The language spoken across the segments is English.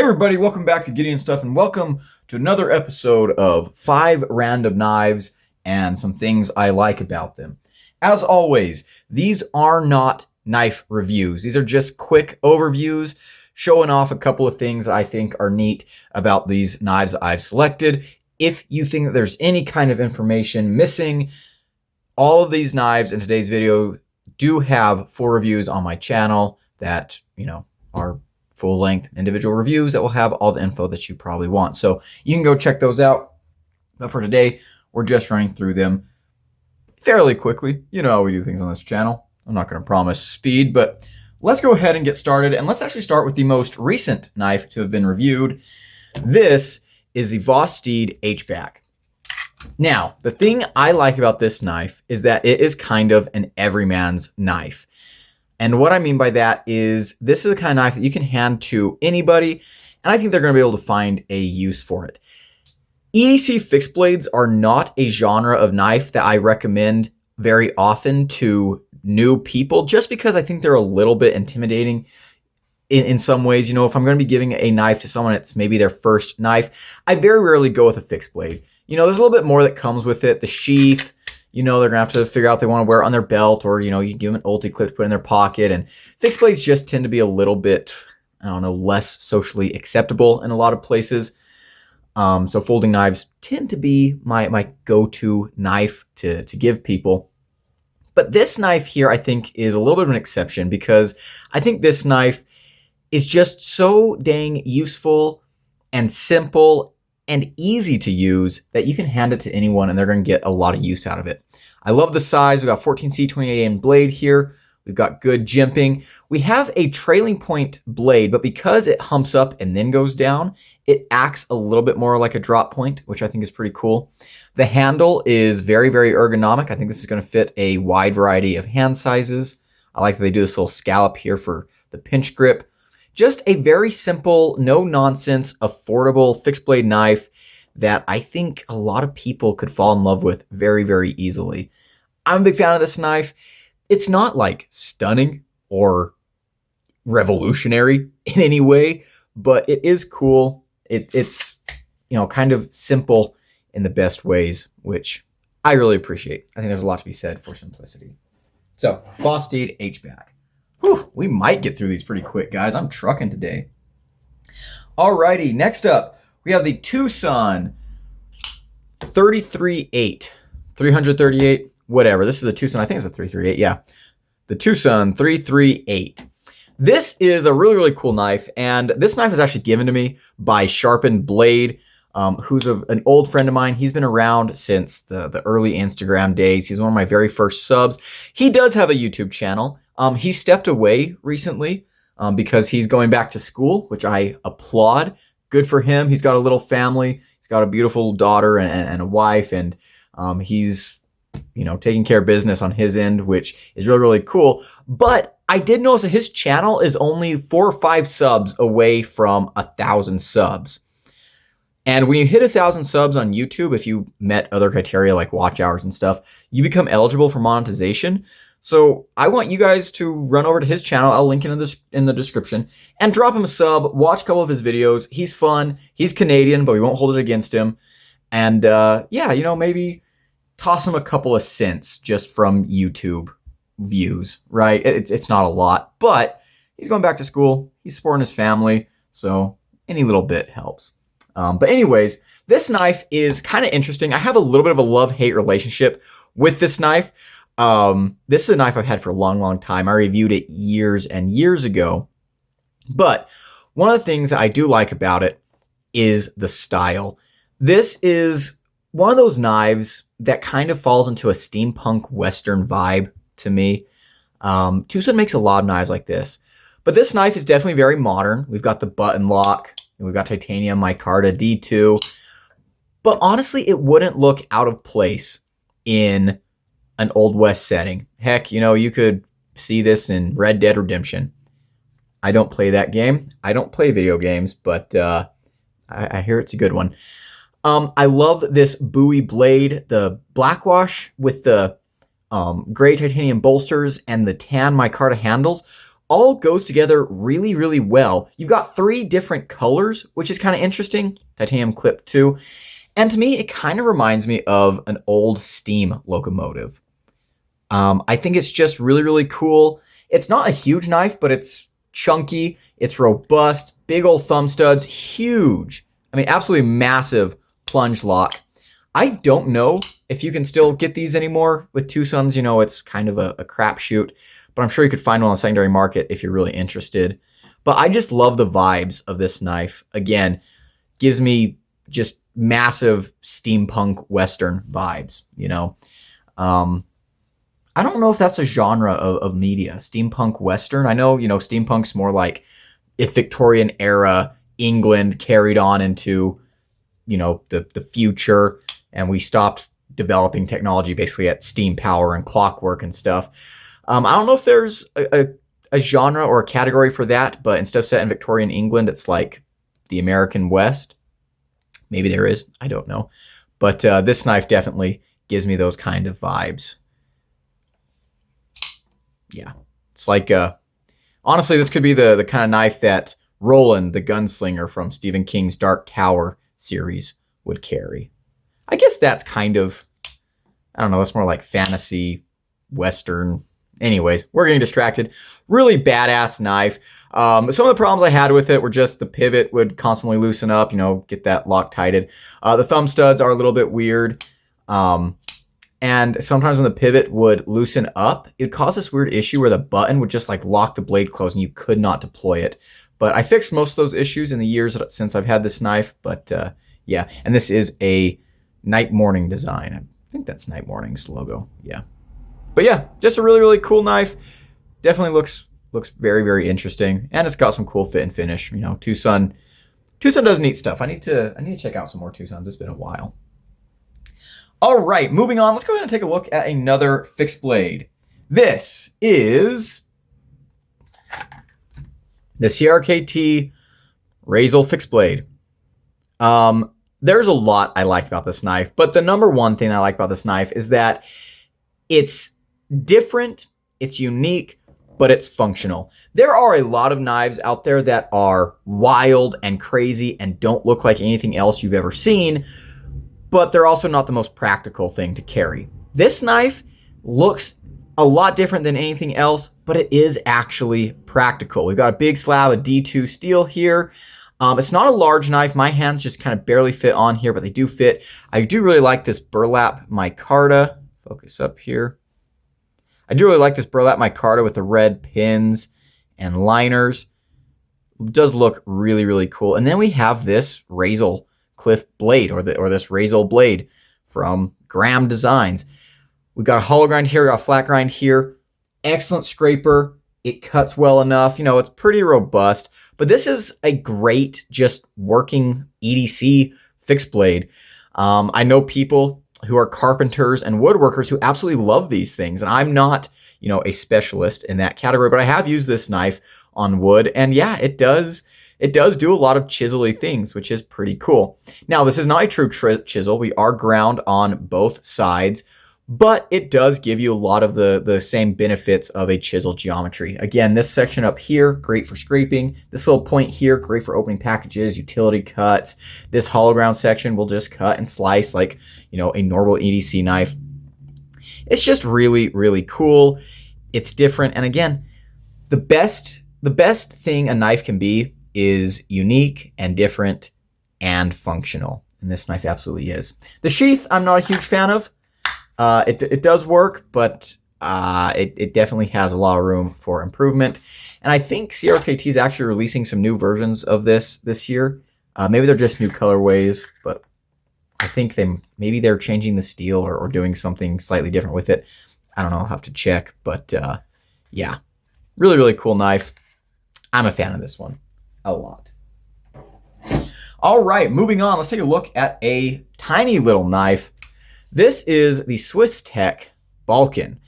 Hey everybody, welcome back to Gideon Stuff and welcome to another episode of 5 Random Knives and some things I like about them. As always, these are not knife reviews. These are just quick overviews showing off a couple of things I think are neat about these knives I've selected. If you think that there's any kind of information missing, all of these knives in today's video do have full reviews on my channel that, are full-length individual reviews that will have all the info that you probably want. So you can go check those out. But for today, we're just running through them fairly quickly. You know how we do things on this channel. I'm not going to promise speed, but let's go ahead and get started. And let's actually start with the most recent knife to have been reviewed. This is the Voss Steed H-Back. Now, the thing I like about this knife is that it is kind of an everyman's knife. And what I mean by that is this is the kind of knife that you can hand to anybody, and I think they're going to be able to find a use for it. EDC fixed blades are not a genre of knife that I recommend very often to new people, just because I think they're a little bit intimidating in some ways. If I'm going to be giving a knife to someone, it's maybe their first knife, I very rarely go with a fixed blade. There's a little bit more that comes with it. The sheath, they're going to have to figure out if they want to wear it on their belt, or, you give them an ulti clip to put in their pocket. And fixed blades just tend to be a little bit, less socially acceptable in a lot of places. So folding knives tend to be my go-to knife to give people. But this knife here, I think, is a little bit of an exception, because I think this knife is just so dang useful and simple and easy to use that you can hand it to anyone and they're going to get a lot of use out of it. I love the size. We've got 14C 28A blade here. We've got good jimping. We have a trailing point blade, but because it humps up and then goes down, it acts a little bit more like a drop point, which I think is pretty cool. The handle is very, very ergonomic. I think this is going to fit a wide variety of hand sizes. I like that they do this little scallop here for the pinch grip. Just a very simple, no-nonsense, affordable fixed blade knife that I think a lot of people could fall in love with very, very easily. I'm a big fan of this knife. It's not like stunning or revolutionary in any way, but it is cool. It's kind of simple in the best ways, which I really appreciate. I think there's a lot to be said for simplicity. So, Voss Steed H-Back. Whew, we might get through these pretty quick, guys. I'm trucking today. Alrighty, next up, we have the Tucson 338. 338, whatever. This is a Tucson, I think it's a 338, yeah. The Tucson 338. This is a really, really cool knife, and this knife was actually given to me by Sharpened Blade, who's an old friend of mine. He's been around since the early Instagram days. He's one of my very first subs. He does have a YouTube channel. He stepped away recently because he's going back to school, which I applaud. Good for him. He's got a little family. He's got a beautiful daughter and a wife, and he's taking care of business on his end, which is really, really cool. But I did notice that his channel is only 4 or 5 subs away from 1,000 subs. And when you hit 1,000 subs on YouTube, if you met other criteria like watch hours and stuff, you become eligible for monetization. So I want you guys to run over to his channel. I'll link it in the description, and drop him a sub. Watch a couple of his videos. He's fun. He's Canadian, but we won't hold it against him. And maybe toss him a couple of cents just from YouTube views, right? It's not a lot, but he's going back to school. He's supporting his family, so any little bit helps. But anyways, this knife is kind of interesting. I have a little bit of a love-hate relationship with this knife. This is a knife I've had for a long, long time. I reviewed it years and years ago. But one of the things that I do like about it is the style. This is one of those knives that kind of falls into a steampunk Western vibe to me. Tucson makes a lot of knives like this. But this knife is definitely very modern. We've got the button lock. And we've got titanium micarta D2. But honestly, it wouldn't look out of place in an Old West setting. Heck, you could see this in Red Dead Redemption. I don't play that game. I don't play video games, but I hear it's a good one. I love this Bowie blade, the blackwash with the gray titanium bolsters and the tan micarta handles. all goes together really, really well. You've got 3 different colors, which is kind of interesting. Titanium clip too. And to me, it kind of reminds me of an old steam locomotive. I think it's just really, really cool. It's not a huge knife, but it's chunky. It's robust. Big old thumb studs. Huge. I mean, absolutely massive plunge lock. I don't know if you can still get these anymore with TwoSuns. You know, it's kind of a crapshoot, but I'm sure you could find one on the secondary market if you're really interested. But I just love the vibes of this knife. Again, gives me just massive steampunk Western vibes, you know. I don't know if that's a genre of media, steampunk Western. I know, you know, steampunk's more like if Victorian era England carried on into, you know, the future, and we stopped developing technology basically at steam power and clockwork and stuff. I don't know if there's a genre or a category for that, but instead of set in Victorian England, it's like the American West. Maybe there is. I don't know. But this knife definitely gives me those kind of vibes. Yeah. It's like, honestly, this could be the kind of knife that Roland, the gunslinger from Stephen King's Dark Tower series, would carry. I guess that's kind of, I don't know, that's more like fantasy, Western. Anyways, we're getting distracted. Really badass knife. Some of the problems I had with it were just the pivot would constantly loosen up, you know, get that Loctited. The thumb studs are a little bit weird. And sometimes when the pivot would loosen up, it would cause this weird issue where the button would just like lock the blade closed and you could not deploy it. But I fixed most of those issues in the years since I've had this knife. But yeah, and this is a Night Morning design. I think that's Night Morning's logo. Yeah. But yeah, just a really, really cool knife. Definitely looks very, very interesting. And it's got some cool fit and finish. You know, TwoSun does neat stuff. I need to check out some more TwoSuns. It's been a while. All right, moving on. Let's go ahead and take a look at another fixed blade. This is the CRKT Razel fixed blade. There's a lot I like about this knife, but the number one thing I like about this knife is that it's different, it's unique, but it's functional. There are a lot of knives out there that are wild and crazy and don't look like anything else you've ever seen, but they're also not the most practical thing to carry. This knife looks a lot different than anything else, but it is actually practical. We've got a big slab of D2 steel here. It's not a large knife. My hands just kind of barely fit on here, but they do fit. I do really like this burlap micarta. Focus up here. I do really like this burlap micarta with the red pins and liners. It does look really, really cool. And then we have this Razel Cliff blade, or this Razel blade from Graham Designs. We've got a hollow grind here, got a flat grind here. Excellent scraper. It cuts well enough. You know, it's pretty robust. But this is a great, just working EDC fixed blade. I know people who are carpenters and woodworkers who absolutely love these things. And I'm not, you know, a specialist in that category, but I have used this knife on wood. And yeah, it does do a lot of chisel-y things, which is pretty cool. Now, this is not a true chisel. We are ground on both sides, but it does give you a lot of the same benefits of a chisel geometry. Again, this section up here, great for scraping. This little point here, great for opening packages, utility cuts. This hollow ground section will just cut and slice like, you know, a normal EDC knife. It's just really, really cool. It's different. And again, the best thing a knife can be is unique and different and functional. And this knife absolutely is. The sheath, I'm not a huge fan of. It does work, but it definitely has a lot of room for improvement. And I think CRKT is actually releasing some new versions of this year. Maybe they're just new colorways, but I think maybe they're changing the steel or doing something slightly different with it. I don't know. I'll have to check. But yeah, really, really cool knife. I'm a fan of this one a lot. All right, moving on. Let's take a look at a tiny little knife. This is the Swisstech Balkan.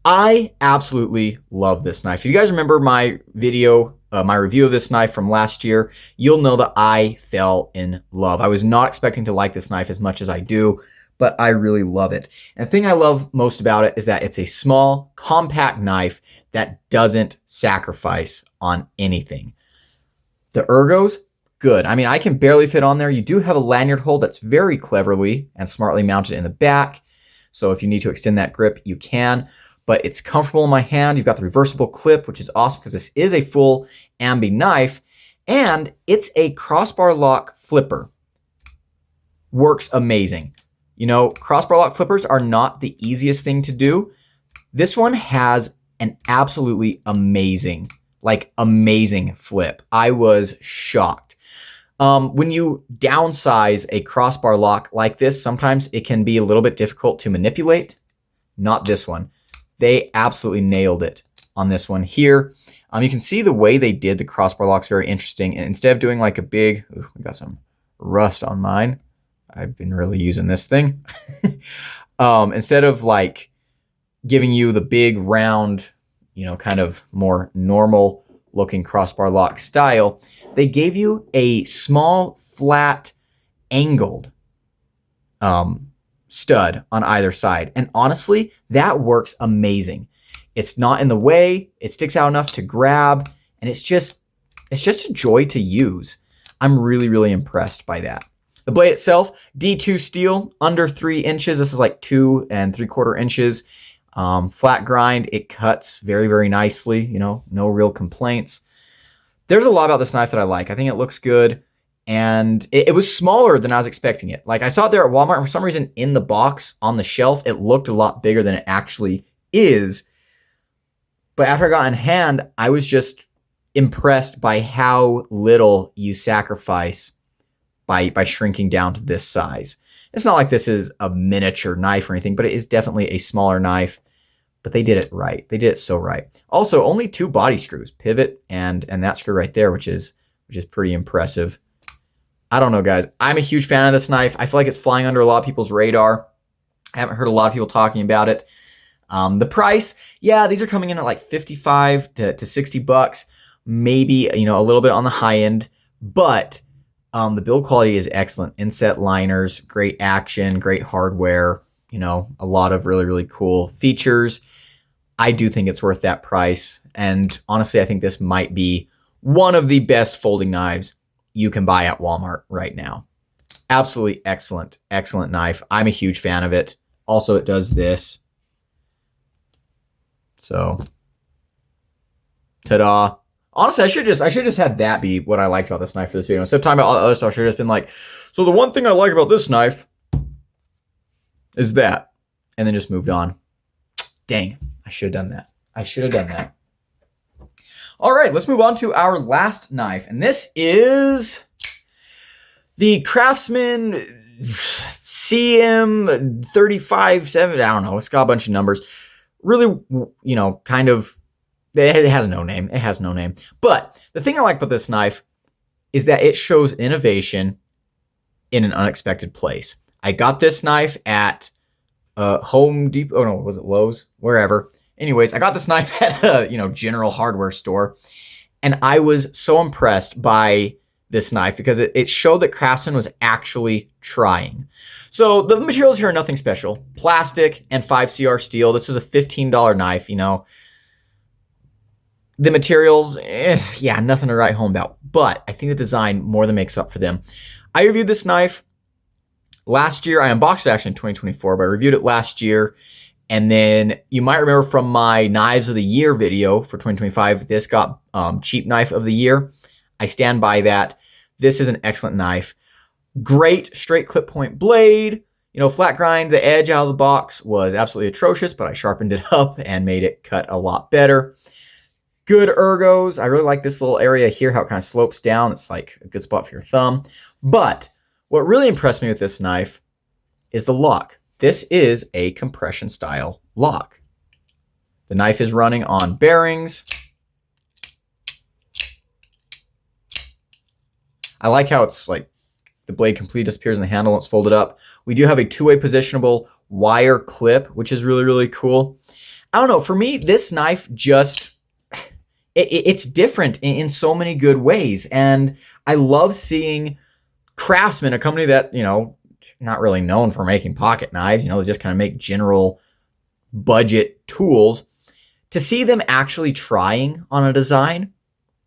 I absolutely love this knife. If you guys remember my video, my review of this knife from last year, you'll know that I fell in love. I was not expecting to like this knife as much as I do, but I really love it. And the thing I love most about it is that it's a small, compact knife that doesn't sacrifice on anything. The ergos, good. I mean, I can barely fit on there. You do have a lanyard hole that's very cleverly and smartly mounted in the back. So if you need to extend that grip, you can. But it's comfortable in my hand. You've got the reversible clip, which is awesome because this is a full ambi knife. And it's a crossbar lock flipper. Works amazing. You know, crossbar lock flippers are not the easiest thing to do. This one has an absolutely amazing flip. I was shocked. When you downsize a crossbar lock like this, sometimes it can be a little bit difficult to manipulate. Not this one. They absolutely nailed it on this one here. You can see the way they did the crossbar lock's very interesting. And instead of doing like a big, we got some rust on mine. I've been really using this thing. Instead of like giving you the big round, you know, kind of more normal looking crossbar lock style, they gave you a small, flat, angled stud on either side. And honestly, that works amazing. It's not in the way, it sticks out enough to grab, and it's just a joy to use. I'm really, really impressed by that. The blade itself, D2 steel, under 3 inches. This is like 2 3/4 inches. Flat grind, it cuts very, very nicely. You know, no real complaints. There's a lot about this knife that I like. I think it looks good. And it was smaller than I was expecting it. Like I saw it there at Walmart, and for some reason in the box on the shelf, it looked a lot bigger than it actually is. But after I got in hand, I was just impressed by how little you sacrifice by shrinking down to this size. It's not like this is a miniature knife or anything, but it is definitely a smaller knife. But they did it right. They did it so right. Also, only 2 body screws, pivot and that screw right there, which is pretty impressive. I don't know, guys. I'm a huge fan of this knife. I feel like it's flying under a lot of people's radar. I haven't heard a lot of people talking about it. The price, yeah, these are coming in at like $55 to $60, maybe, you know, a little bit on the high end, but the build quality is excellent. Inset liners, great action, great hardware, you know, a lot of really, really cool features. I do think it's worth that price. And honestly, I think this might be one of the best folding knives you can buy at Walmart right now. Absolutely excellent, excellent knife. I'm a huge fan of it. Also, it does this. So, ta-da. Honestly, I should just had that be what I liked about this knife for this video. Instead of talking about all the other stuff, I should have just been like, so the one thing I like about this knife is that. And then just moved on. Dang, I should have done that. I should have done that. All right, let's move on to our last knife. And this is the Craftsman CM357. I don't know. It's got a bunch of numbers. Really, you know, kind of, it has no name. It has no name. But the thing I like about this knife is that it shows innovation in an unexpected place. I got this knife at Home Depot. Oh, no, was it Lowe's? Wherever. Anyways, I got this knife at a, you know, general hardware store. And I was so impressed by this knife because it showed that Craftsman was actually trying. So the materials here are nothing special. Plastic and 5CR steel. This is a $15 knife, you know. The materials, yeah, nothing to write home about. But I think the design more than makes up for them. I reviewed this knife last year. I unboxed it actually in 2024, but I reviewed it last year. And then you might remember from my Knives of the Year video for 2025, this got Cheap Knife of the Year. I stand by that. This is an excellent knife. Great straight clip point blade. You know, flat grind, the edge out of the box was absolutely atrocious, but I sharpened it up and made it cut a lot better. Good ergos. I really like this little area here, how it kind of slopes down. It's like a good spot for your thumb. But what really impressed me with this knife is the lock. This is a compression style lock. The knife is running on bearings. I like how it's like the blade completely disappears in the handle when it's folded up. We do have a two-way positionable wire clip, which is really, really cool. I don't know. For me, this knife just, it's different in so many good ways. And I love seeing Craftsman, a company that, you know, not really known for making pocket knives. You know, they just kind of make general budget tools. To see them actually trying on a design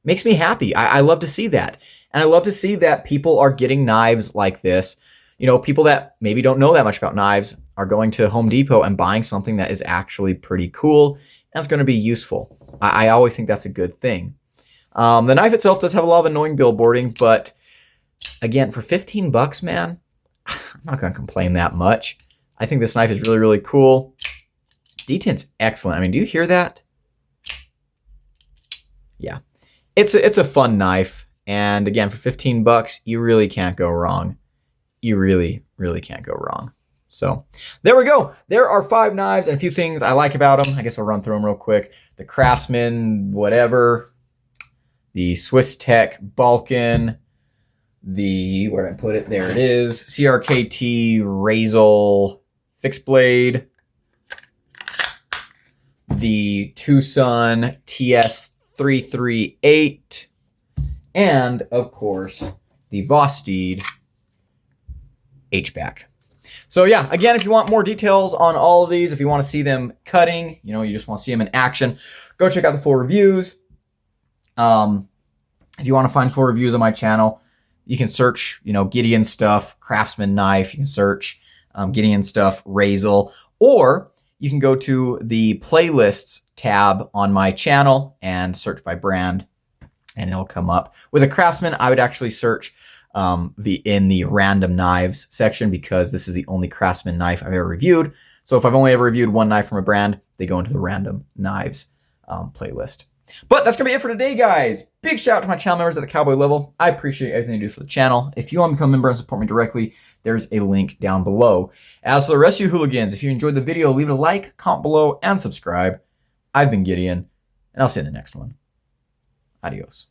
makes me happy. I love to see that. And I love to see that people are getting knives like this. You know, people that maybe don't know that much about knives are going to Home Depot and buying something that is actually pretty cool and it's going to be useful. I always think that's a good thing. The knife itself does have a lot of annoying billboarding, but again, for 15 bucks, man, I'm not going to complain that much. I think this knife is really, really cool. Detent's excellent. I mean, do you hear that? Yeah, it's a fun knife. And again, for 15 bucks, you really can't go wrong. You really, really can't go wrong. So there we go. There are 5 knives and a few things I like about them. I guess we'll run through them real quick. The Craftsman, whatever. The Swisstech Balkan. The, where did I put it? There it is. CRKT Razel Fixed Blade. The Tucson TS338. And, of course, the Vosteed H-back. So yeah, again, if you want more details on all of these, if you want to see them cutting, you know, you just want to see them in action, go check out the full reviews. If you want to find full reviews on my channel, you can search, you know, Gideon stuff, Craftsman knife. You can search Gideon stuff, Razel, or you can go to the playlists tab on my channel and search by brand, and it'll come up. With a Craftsman, I would actually search in the random knives section because this is the only Craftsman knife I've ever reviewed. So if I've only ever reviewed one knife from a brand, they go into the random knives playlist. But that's going to be it for today, guys. Big shout out to my channel members at the Cowboy level. I appreciate everything you do for the channel. If you want to become a member and support me directly, there's a link down below. As for the rest of you hooligans, if you enjoyed the video, leave it a like, comment below, and subscribe. I've been Gideon, and I'll see you in the next one. Adios.